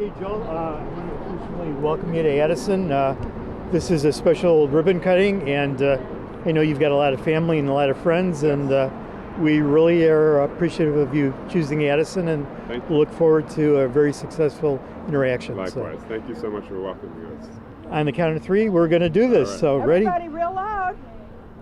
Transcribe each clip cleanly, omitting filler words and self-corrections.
Okay, Joel, I want to personally welcome you to Addison. This is a special ribbon cutting, and I know you've got a lot of family and a lot of friends, and we really are appreciative of you choosing Addison, and look forward to a very successful interaction. Likewise. Thank you so much for welcoming us. On the count of three, we're going to do this. Right. So, ready? Everybody real loud.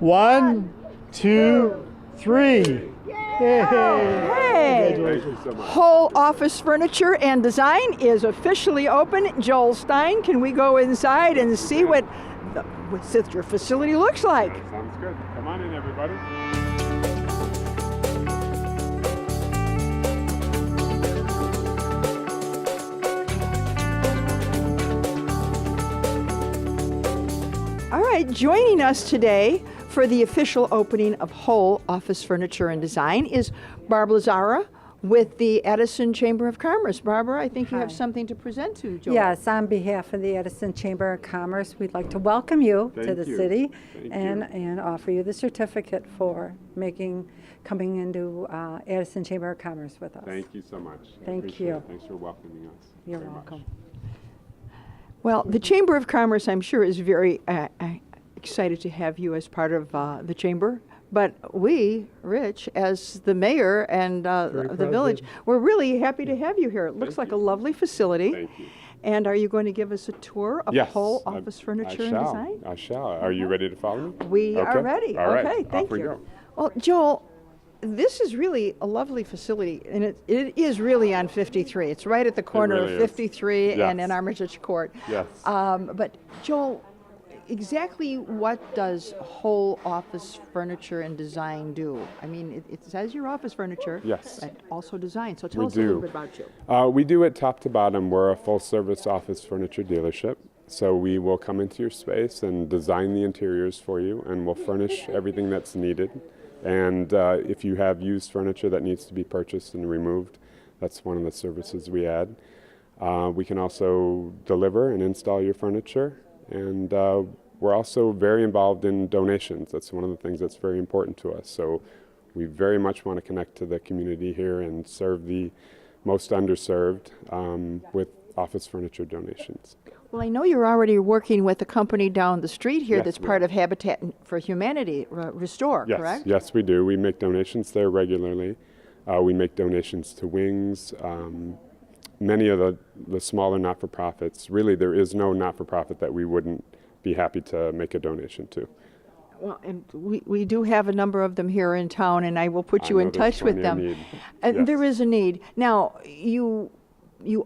1, 2, 3. Hey! Hey! Thank you so much. Whole Office Furniture and Design is officially open. Joel Stein, can we go inside and see what your facility looks like? Sounds good. Come on in, everybody. All right, joining us today for the official opening of Whole Office Furniture and Design is Barbara Zara with the Addison Chamber of Commerce. Barbara, I think you have something to present to Joel. Yes, on behalf of the Addison Chamber of Commerce, we'd like to welcome you to the city and offer you the certificate for coming into Addison Chamber of Commerce with us. Thank you so much. Thank you. Thanks for welcoming us. You're welcome. Well, the Chamber of Commerce, I'm sure, is very excited to have you as part of the Chamber. But we, Rich, as the mayor and the village, we're really happy to have you here. It looks like a lovely facility. Thank you. And are you going to give us a tour of Whole Office Furniture and Design? I shall. Are you ready to follow me? We are ready. All right. Okay, thank Off we you. go. Well, Joel, this is really a lovely facility, and it is really on 53. It's right at the corner really of 53 is. and Yes. in Armitage Court. Yes. But Joel, exactly what does Whole Office Furniture and Design do? I mean, it says your office furniture, Yes. but also design. So tell us a do. little bit about you. We do it top to bottom. We're a full-service office furniture dealership. So we will come into your space and design the interiors for you, and we'll furnish everything that's needed. And if you have used furniture that needs to be purchased and removed, that's one of the services we add. We can also deliver and install your furniture. And we're also very involved in donations. That's one of the things that's very important to us. So we very much want to connect to the community here and serve the most underserved with office furniture donations. Well, I know you're already working with a company down the street here Yes, that's we part are. of Habitat for Humanity, Restore, Yes, correct? yes, we do. We make donations there regularly. We make donations to Wings. Many of the smaller not-for-profits, really there is no not-for-profit that we wouldn't be happy to make a donation to. Well, and we do have a number of them here in town, and I will put you in touch with them. And Yes. there is a need. Now, you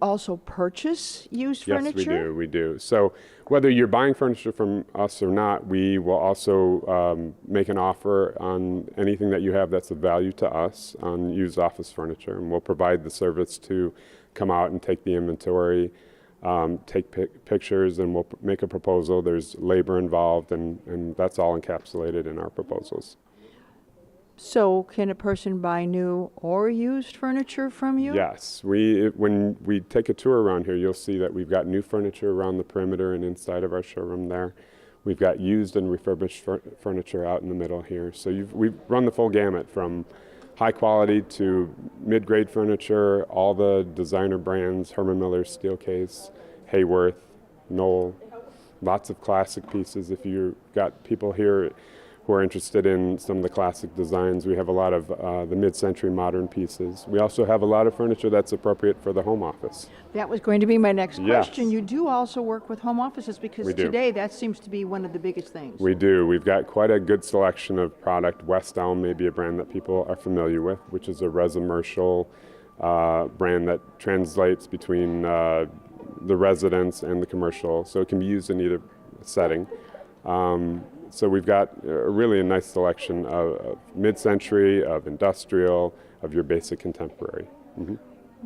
also purchase used furniture? Yes, we do. So whether you're buying furniture from us or not, we will also make an offer on anything that you have that's of value to us on used office furniture, and we'll provide the service to come out and take the inventory, take pictures, and we'll make a proposal. There's labor involved, and that's all encapsulated in our proposals. So can a person buy new or used furniture from you? Yes. When we take a tour around here, you'll see that we've got new furniture around the perimeter and inside of our showroom there. We've got used and refurbished furniture out in the middle here. So we've run the full gamut from high quality to mid-grade furniture, all the designer brands, Herman Miller, Steelcase, Hayworth, Knoll, lots of classic pieces. If you've got people here who are interested in some of the classic designs, we have a lot of the mid-century modern pieces. We also have a lot of furniture that's appropriate for the home office. That was going to be my next Yes. question. You do also work with home offices, because We do. today that seems to be one of the biggest things. We do. We've got quite a good selection of product. West Elm may be a brand that people are familiar with, which is a residential brand that translates between the residence and the commercial, so it can be used in either setting. So we've got really a nice selection of mid-century, of industrial, of your basic contemporary. Mm-hmm.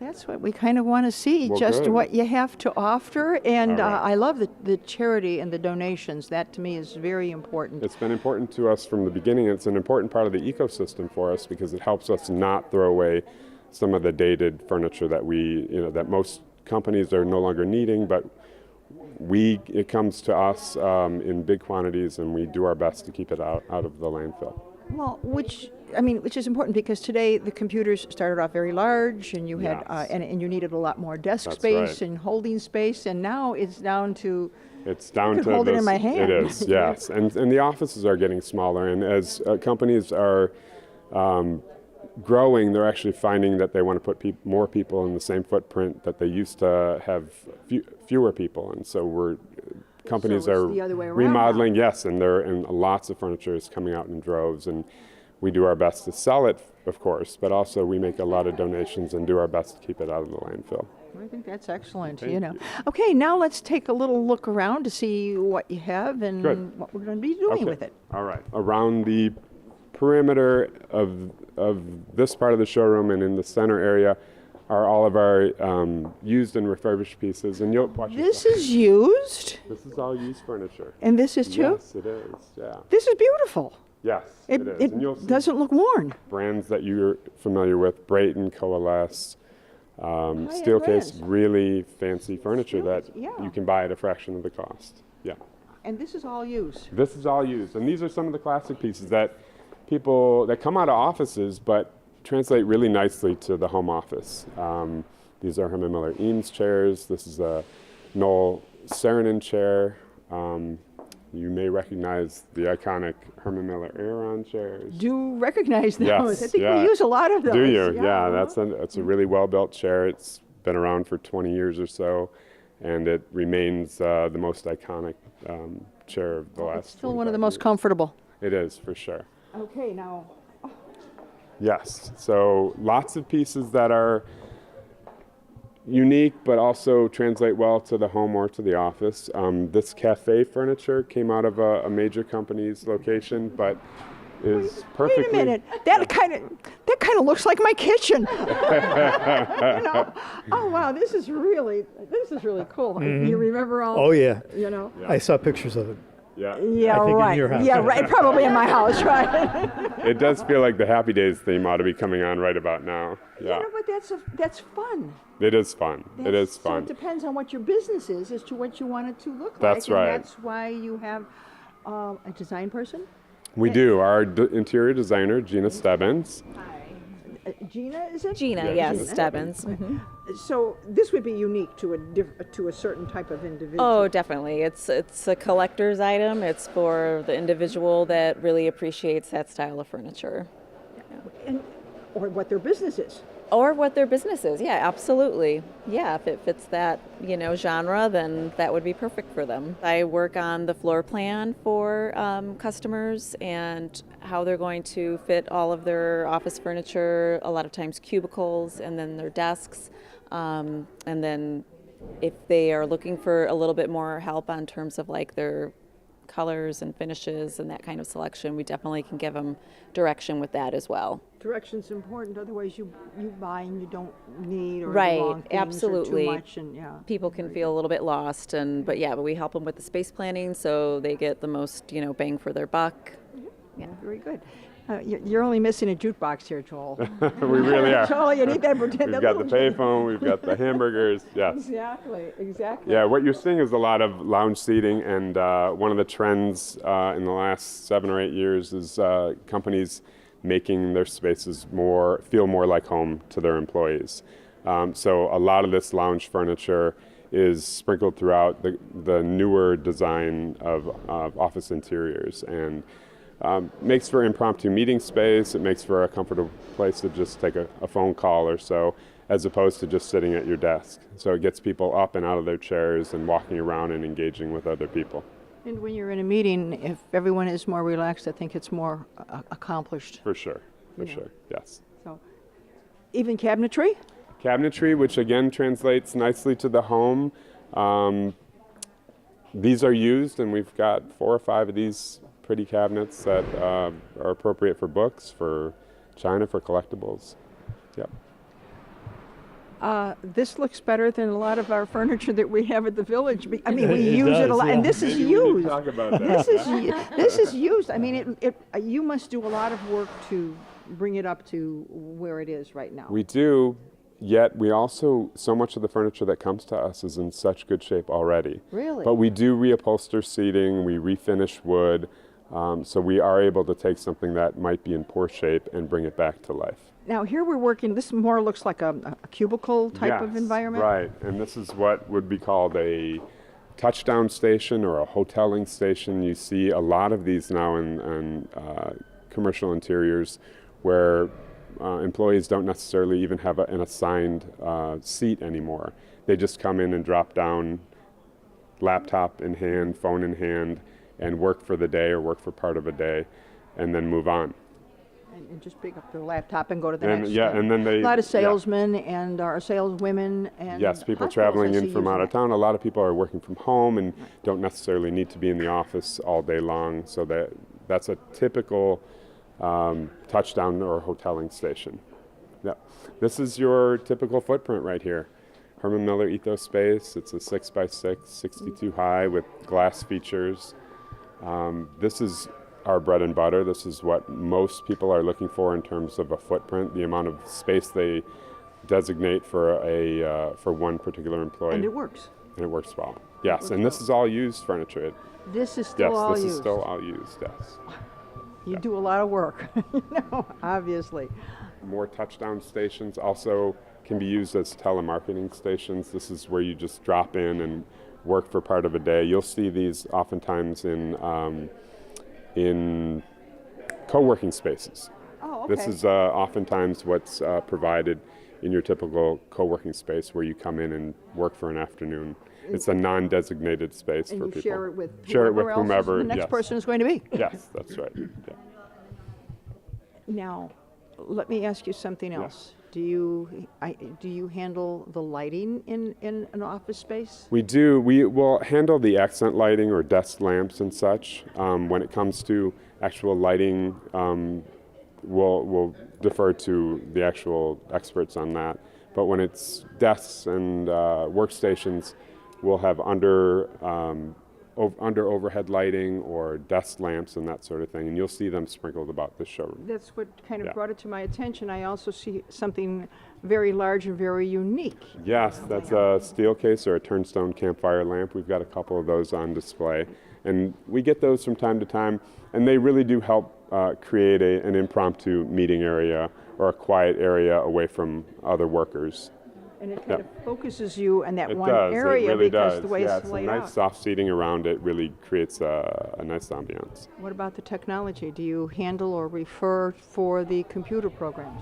That's what we kind of want to see, Well, just good. what you have to offer. And All right. I love the charity and the donations. That to me is very important. It's been important to us from the beginning. It's an important part of the ecosystem for us because it helps us not throw away some of the dated furniture that that most companies are no longer needing, but it comes to us in big quantities, and we do our best to keep it out of the landfill. Well, which I mean, which is important because today the computers started off very large, and you had Yes. and you needed a lot more desk That's space right. and holding space, and now it's down to It's down could to hold it this. in my hand. It is, yes, and the offices are getting smaller, and as companies are growing, they're actually finding that they want to put more people in the same footprint that they used to have fewer people, and so companies So it's are the other way around remodeling, yes, and lots of furniture is coming out in droves, and we do our best to sell it, of course, but also we make a lot of donations and do our best to keep it out of the landfill. I think that's excellent. Thank you know. you. Okay, now let's take a little look around to see what you have and Good. what we're going to be doing Okay. with it. All right. Around the perimeter of this part of the showroom and in the center area are all of our used and refurbished pieces. And you'll watch This yourself. is used, This is all used furniture. and this is too. Yes, it is. Yeah. This is beautiful. Yes, it is. And you'll see doesn't look worn. brands that you're familiar with: Brayton, Coalesce, Steelcase. brands. Really fancy furniture that Steelcase, yeah. you can buy at a fraction of the cost. Yeah. And this is all used. This is all used, and these are some of the classic pieces that that come out of offices, but translate really nicely to the home office. These are Herman Miller Eames chairs. This is a Noel Saarinen chair. You may recognize the iconic Herman Miller Aeron chairs. Do recognize those? Yes, I think yeah. we use a lot of those. Do you? Yeah, uh-huh. that's a really well-built chair. It's been around for 20 years or so, and it remains the most iconic chair of the last. Still one of the 25 most years. comfortable. It is, for sure. Okay, now Yes, so lots of pieces that are unique but also translate well to the home or to the office. This cafe furniture came out of a major company's location, but is perfectly. wait a minute. That kind of looks like my kitchen. You know? Oh wow, this is really cool. You remember all? Oh, yeah. You know. I saw pictures of it. Yeah. Yeah, I think in right. your house. Yeah, right. Probably in my house, right? It does feel like the Happy Days theme ought to be coming on right about now. Yeah. You know, but that's fun. It is fun. It is So fun. it depends on what your business is as to what you want it to look like. That's right. And that's why you have a design person. We do. Our interior designer, Gina Stebbins. Gina, is it? Gina, Yeah, yes, Gina. Stebbins. So this would be unique to a certain type of individual. Oh, definitely. It's a collector's item. It's for the individual that really appreciates that style of furniture. Or what their business is. Or what their business is. Yeah, absolutely. Yeah, if it fits that, genre, then that would be perfect for them. I work on the floor plan for customers and how they're going to fit all of their office furniture, a lot of times cubicles, and then their desks. And then if they are looking for a little bit more help on terms of like their colors and finishes and that kind of selection, we definitely can give them direction with that as well. Direction's important, otherwise you buy and you don't need or Right, the wrong things absolutely. or too much, and yeah. People can feel a little bit lost, but we help them with the space planning so they get the most bang for their buck. Yeah. Very good. You're only missing a jukebox here, Joel. We really are. Joel, you need that. We've got the payphone, we've got the hamburgers, yes. Exactly. Yeah, what you're seeing is a lot of lounge seating, and one of the trends in the last 7 or 8 years is companies making their spaces feel more like home to their employees. So a lot of this lounge furniture is sprinkled throughout the newer design of office interiors, and makes for impromptu meeting space. It makes for a comfortable place to just take a phone call or so, as opposed to just sitting at your desk. So it gets people up and out of their chairs and walking around and engaging with other people. And when you're in a meeting, if everyone is more relaxed, I think it's more accomplished. For sure, You know. sure, yes. So, even cabinetry? Cabinetry, which again translates nicely to the home. These are used, and we've got 4 or 5 of these pretty cabinets that are appropriate for books, for china, for collectibles. Yep. This looks better than a lot of our furniture that we have at the village. I mean, we It use it a does, lot, yeah. and this is Maybe we need to used. talk about that. This is used. I mean, you must do a lot of work to bring it up to where it is right now. We do, yet we also, so much of the furniture that comes to us is in such good shape already. Really? But we do reupholster seating, we refinish wood. So we are able to take something that might be in poor shape and bring it back to life. Now here we're working, this more looks like a cubicle type of Yes, environment? Right, and this is what would be called a touchdown station or a hoteling station. You see a lot of these now in commercial interiors where employees don't necessarily even have an assigned seat anymore. They just come in and drop down, laptop in hand, phone in hand, and work for the day or work for part of a day, and then move on. And just pick up their laptop and go to the And next. and then they a lot of salesmen and our saleswomen and yes, people hospitals traveling I in see from using out of it. town. A lot of people are working from home and don't necessarily need to be in the office all day long. So that's a typical touchdown or hoteling station. Yeah, this is your typical footprint right here. Herman Miller Ethos Space. It's a 6x6, 62 high with glass features. This is our bread and butter. This is what most people are looking for in terms of a footprint, the amount of space they designate for one particular employee. And it works. And it works well. Yes, and this is all used furniture. This is still Yes, all this used. is still all used, yes. You do a lot of work, obviously. More touchdown stations also can be used as telemarketing stations. This is where you just drop in and work for part of a day. You'll see these oftentimes in co-working spaces. Oh, okay. This is oftentimes what's provided in your typical co-working space where you come in and work for an afternoon. It's a non-designated space and for you people. share it with Share it with else whomever. the next yes. person is going to be. Yes, that's right. Yeah. Now, let me ask you something else. Do you handle the lighting in an office space? We do. We will handle the accent lighting or desk lamps and such. When it comes to actual lighting, we'll defer to the actual experts on that. But when it's desks and workstations, we'll have under overhead lighting or desk lamps and that sort of thing, and you'll see them sprinkled about the showroom. That's what kind of Yeah. brought it to my attention. I also see something very large and very unique. Yes, that's a steel case or a turnstone campfire lamp. We've got a couple of those on display, and we get those from time to time, and they really do help create an impromptu meeting area or a quiet area away from other workers. And it kind of focuses you in that It one does. area it really because does. the way yeah, it's it's laid a nice out. soft seating around it really creates a nice ambiance. What about the technology? Do you handle or refer for the computer programs?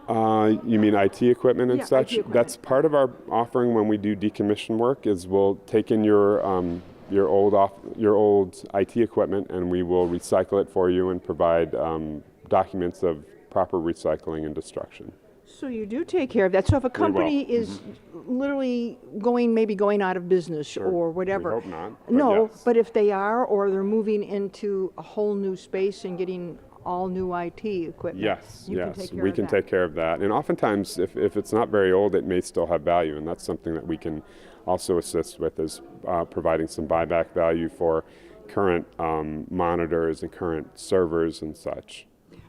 You mean IT equipment and Yeah, such? IT equipment. That's part of our offering when we do decommission work. Is we'll take in your old IT equipment and we will recycle it for you and provide documents of proper recycling and destruction. So you do take care of that. So if a company is literally going out of business or whatever. We hope not. But No, yes. but if they are, or they're moving into a whole new space and getting all new IT equipment. Yes, you yes, can take care we of can that. take care of that. And oftentimes, if it's not very old, it may still have value, and that's something that we can also assist with, is providing some buyback value for current monitors and current servers and such.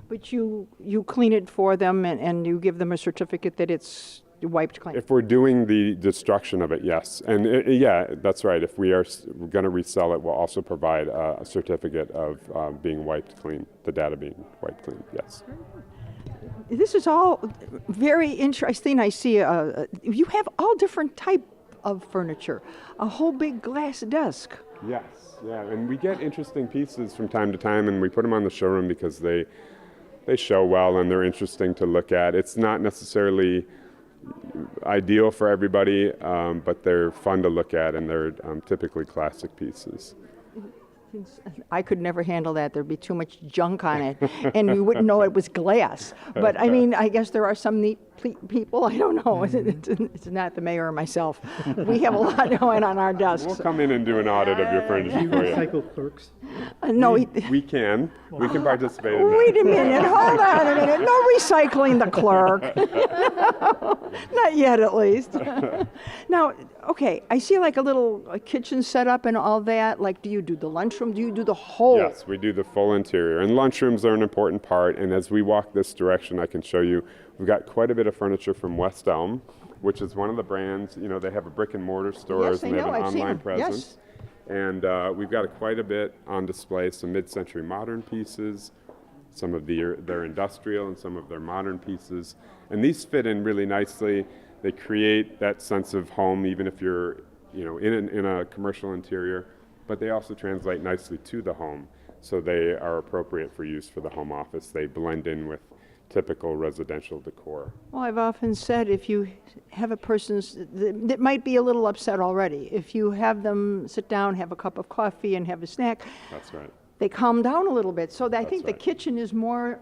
But you clean it for them and you give them a certificate that it's wiped clean. If we're doing the destruction of it, yes. And yeah, that's right. If we're going to resell it, we'll also provide a certificate of being wiped clean, the data being wiped clean, yes. This is all very interesting. I see you have all different type of furniture, a whole big glass desk. Yes, yeah. And we get interesting pieces from time to time, and we put them on the showroom because they show well and they're interesting to look at. It's not necessarily ideal for everybody, but they're fun to look at, and they're typically classic pieces. I could never handle that. There'd be too much junk on it, and you wouldn't know it was glass. But I mean, I guess there are some neat people. I don't know. It's not the mayor or myself. We have a lot going on our desks. We'll come in and do an audit of your furniture for you. Recycle clerks. No, We can participate in that. wait a minute. Hold on a minute. No recycling the clerk. Not yet, at least. Now, okay, I see like a little kitchen set up and all that. Like, do you do the lunchroom? Do you do the whole? Yes, we do the full interior. And lunchrooms are an important part. And as we walk this direction, I can show you, we've got quite a bit of furniture from West Elm, which is one of the brands. You know, they have a brick and mortar stores Yes, I and they have know. an I've seen online them. presence. Yes. And we've got quite a bit on display, some mid-century modern pieces, some of their industrial and some of their modern pieces. And these fit in really nicely. They create that sense of home, even if you're in a commercial interior, but they also translate nicely to the home. So they are appropriate for use for the home office. They blend in with typical residential decor. Well, I've often said if you have a person that might be a little upset already, if you have them sit down, have a cup of coffee, and have a snack, That's right. they calm down a little bit. So I think the right. kitchen is more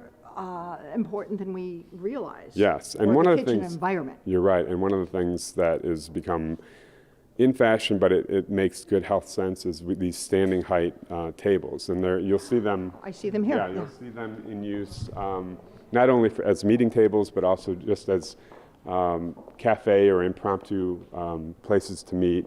important than we realize. Yes, and or one the of the kitchen things environment. You're right, and one of the things that has become in fashion, but it makes good health sense, is with these standing height tables, and you'll see them. I see them here. Yeah, you'll see them in use not only as meeting tables, but also just as cafe or impromptu places to meet.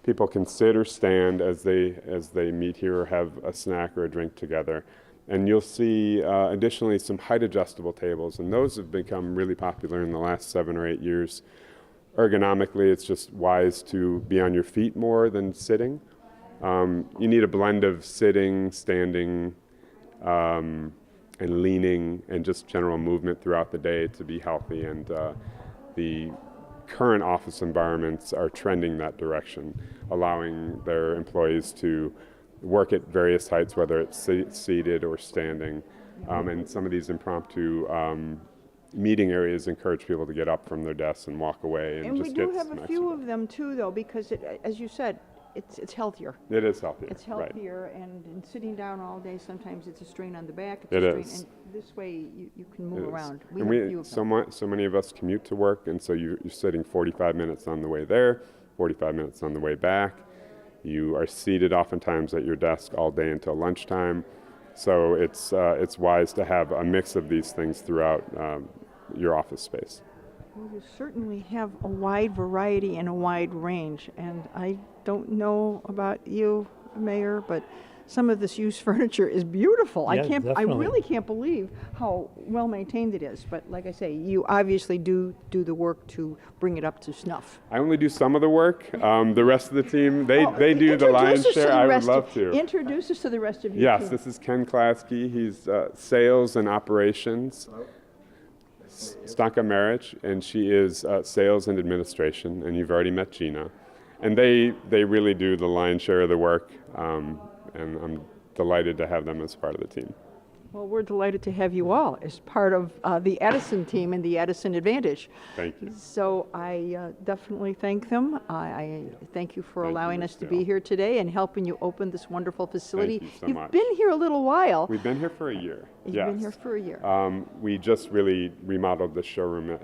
People can sit or stand as they meet here or have a snack or a drink together. And you'll see additionally some height adjustable tables, and those have become really popular in the last 7 or 8 years. Ergonomically, it's just wise to be on your feet more than sitting. You need a blend of sitting, standing, and leaning, and just general movement throughout the day to be healthy. And the current office environments are trending that direction, allowing their employees to work at various heights, whether it's seated or standing. And some of these impromptu meeting areas encourage people to get up from their desks and walk away and And just we get do have some a few exercise. of them too, though, because as you said, it's healthier. It is healthier. It's right. healthier, and sitting down all day, sometimes it's a strain on the back. It's It a strain, is. And this way, you can move It is. around. And have a few of them. so many of us commute to work, and so you're sitting 45 minutes on the way there, 45 minutes on the way back. You are seated oftentimes at your desk all day until lunchtime. So it's wise to have a mix of these things throughout your office space. Well, you certainly have a wide variety and a wide range, and I don't know about you, Mayor, but some of this used furniture is beautiful. Yeah, I definitely. really can't believe how well maintained it is. But like I say, you obviously do the work to bring it up to snuff. I only do some of the work. The rest of the team, they do the lion's share. I would love to. Introduce us to the rest of your Yes, team. this is Ken Klasky. He's sales and operations. Stanka Maric, and she is sales and administration, and you've already met Gina. And they really do the lion's share of the work, and I'm delighted to have them as part of the team. Well, we're delighted to have you all as part of the Addison team and the Addison Advantage. Thank you. So I definitely thank them. I thank you for Thank you, allowing us to Lucille. be here today and helping you open this wonderful facility. you so You've much. been here a little while. We've been here for a year. You've yes. been here for a year. We just really remodeled the showroom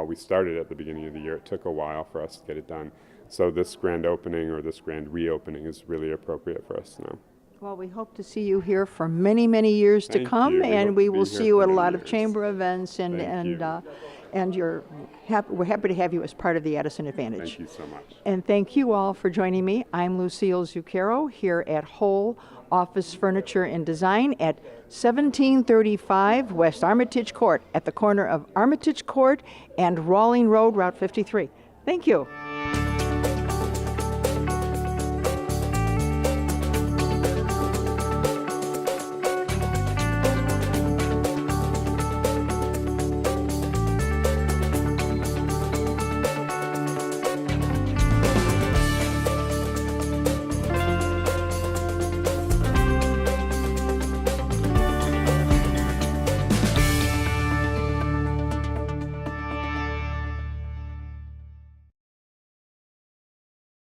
we started at the beginning of the year. It took a while for us to get it done. So this grand opening or this grand reopening is really appropriate for us now. Well, we hope to see you here for many, many years to Thank come, you. We and hope we to be will here see you for at a many lot of years. chamber events, Thank you. and we're happy to have you as part of the Addison Advantage. Thank you so much. And thank you all for joining me. I'm Lucille Zucchero here at Whole Office Furniture and Design at 1735 West Armitage Court at the corner of Armitage Court and Rawling Road, Route 53. Thank you.